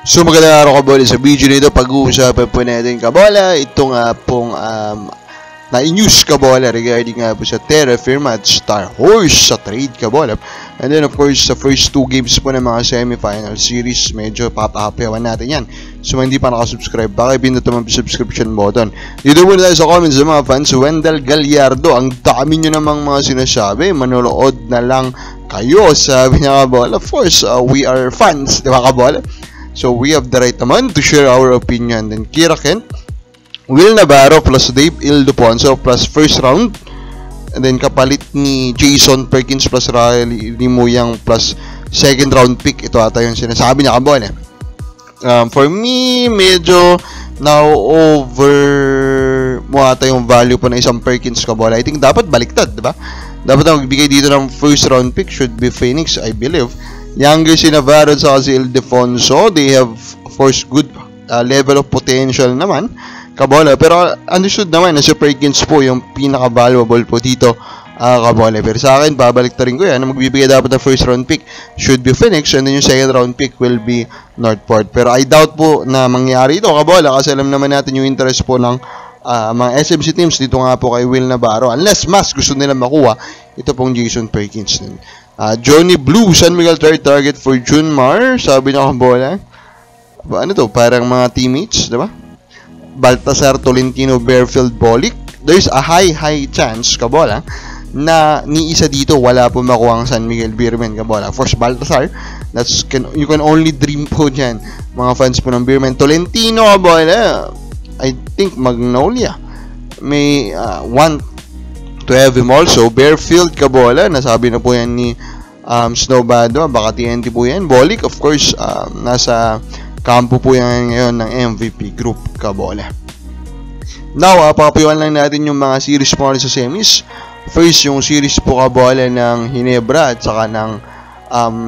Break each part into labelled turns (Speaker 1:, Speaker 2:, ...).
Speaker 1: So magandang araw kabola, sa video nito pag-uusapan po natin kabola ito nga pong na-news kabola regarding nga po sa Terra Firma at Star Horse sa trade kabola. And then of course sa first 2 games po ng mga semi-final series medyo papahapyawan natin yan. So hindi pa nakasubscribe, baka pindutin mo ang subscription button. Dito po tayo sa comments ng mga fans. Wendell Gallardo, ang dami nyo namang mga sinasabi, manonood na lang kayo, sabi niya kabola. Of course we are fans, di ba kabola? So, we have the right naman to share our opinion. Then, Kira Kent, Will Navarro plus Dave Ildefonso plus first round. And then, kapalit ni Jason Perkins plus Riley Limuyang plus second round pick. Ito ata yung sinasabi niya kabola. For me, medyo now over mo ata yung value po ng isang Perkins kabola. I think dapat baliktad, diba? Dapat ang magbigay dito ng first round pick should be Phoenix, I believe. Younger si Navarro at si Ildefonso, they have of course good level of potential naman kabola, pero understood naman na si Perkins po yung pinaka-valuable po dito kabola. Pero sa akin, babalik na rin ko yan na magbibigay dapat ng first round pick should be Phoenix, and then yung second round pick will be Northport. Pero I doubt po na mangyari ito kabola, kasi alam naman natin yung interest po ng mga SMC teams dito nga po kay Will Navarro, unless mas gusto nila makuha ito pong Jason Perkins. Johnny Blue, San Miguel target for Junmar, sabi niya kabola. Ano to? Parang mga teammates, diba? Baltasar, Tolentino, Bearfield, Bolick. There's a high chance kabola na ni isa dito wala po makuha ang San Miguel Beermen kabola. First Baltasar, you can only dream po dyan mga fans po ng Beermen. Tolentino kabola, I think Magnolia may want to have him also. Bearfield kabola, nasabi na po yan ni Snowbado, baka TNT po yan. Bolick, of course, nasa kampo po yan ngayon ng MVP group kabola. Now, pakapiyuan lang natin yung mga series po sa semis. First, yung series po kabola ng Ginebra at saka ng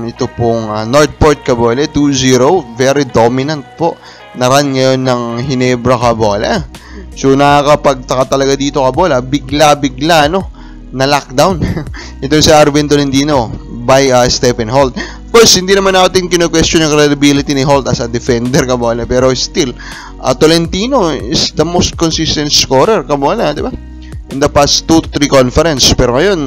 Speaker 1: ito pong Northport kabola, 2-0. Very dominant po na run ngayon ng Ginebra kabola. So, nakakapagtaka talaga dito kabola, bigla no, na lockdown. Ito si Arvin Tolentino by Stephen Holt. Of course, hindi naman natin kino-question yung credibility ni Holt as a defender kabola, pero still, Tolentino is the most consistent scorer kabola, di ba? In the past 2 to 3 conference. Pero ngayon,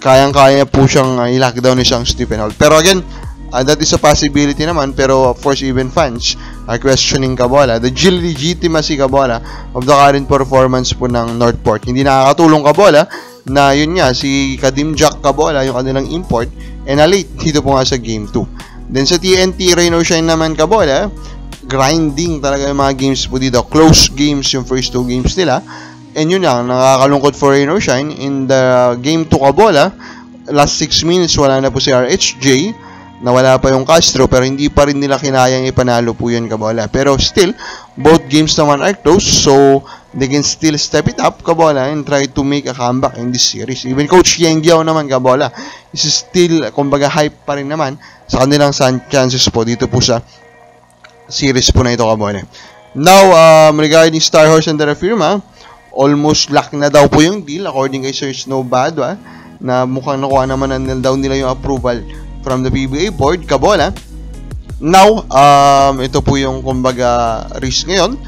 Speaker 1: kayang-kaya po siyang i-lockdown ni siyang Stephen Holt. Pero again, that is a possibility naman, pero of course even fans are questioning kabola the legitimacy kabola of the current performance po ng Northport. Hindi nakakatulong kabola na yun nga si Kadim Jack kabola yung kanilang import and late dito po nga sa game 2. Then sa TNT Rain or Shine naman kabola, grinding talaga yung mga games po dito, close games yung first 2 games nila, and yun lang nakakalungkot for Rain or Shine. In the game 2 kabola, last 6 minutes wala na po si RHJ, nawala pa yung Castro, pero hindi pa rin nila kinayang ipanalo po yun kabola. Pero still, both games naman are close, so they can still step it up kabola and try to make a comeback in this series. Even Coach Yang Giao naman kabola is still, kumbaga hype pa rin naman sa kanilang chances po dito po sa series po na ito kabola. Now, regarding Star Horse and Terra Firma, almost lock na daw po yung deal according kay Sir Snowbado, na mukhang nakuha naman na daw nila yung approval from the PBA board kabola. Now, ito po yung kumbaga risk ngayon,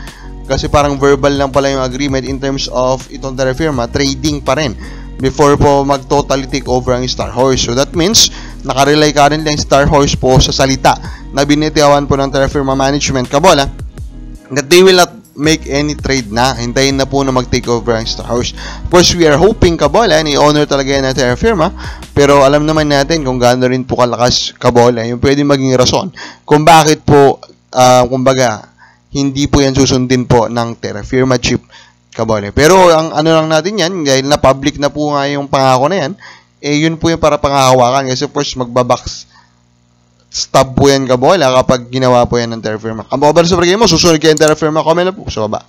Speaker 1: kasi parang verbal lang pala yung agreement in terms of itong Terra Firma, trading pa rin before po mag-totally take over ang Star Horse. So that means, nakarely currently ang Star Horse po sa salita na binitiyawan po ng Terra Firma management kabola that they will not make any trade na. Hintayin na po na mag-take over ang Star Horse. Of course, we are hoping kabola, ni-honor talaga yan ng Terra Firma, pero alam naman natin kung gaano rin po kalakas kabola yung pwede maging rason kung bakit po, kumbaga, hindi po yan susundin po ng Terra Firma chip kabola. Pero ang ano lang natin yan, dahil na public na po nga yung pangako na yan, yun po yung para pangahawakan, kasi first magbabox stop po yan kabola kapag ginawa po yan ng Terra Firma. Ang mga ba sa mo, susunod kayo ng Terra Firma, comment na po sa baba.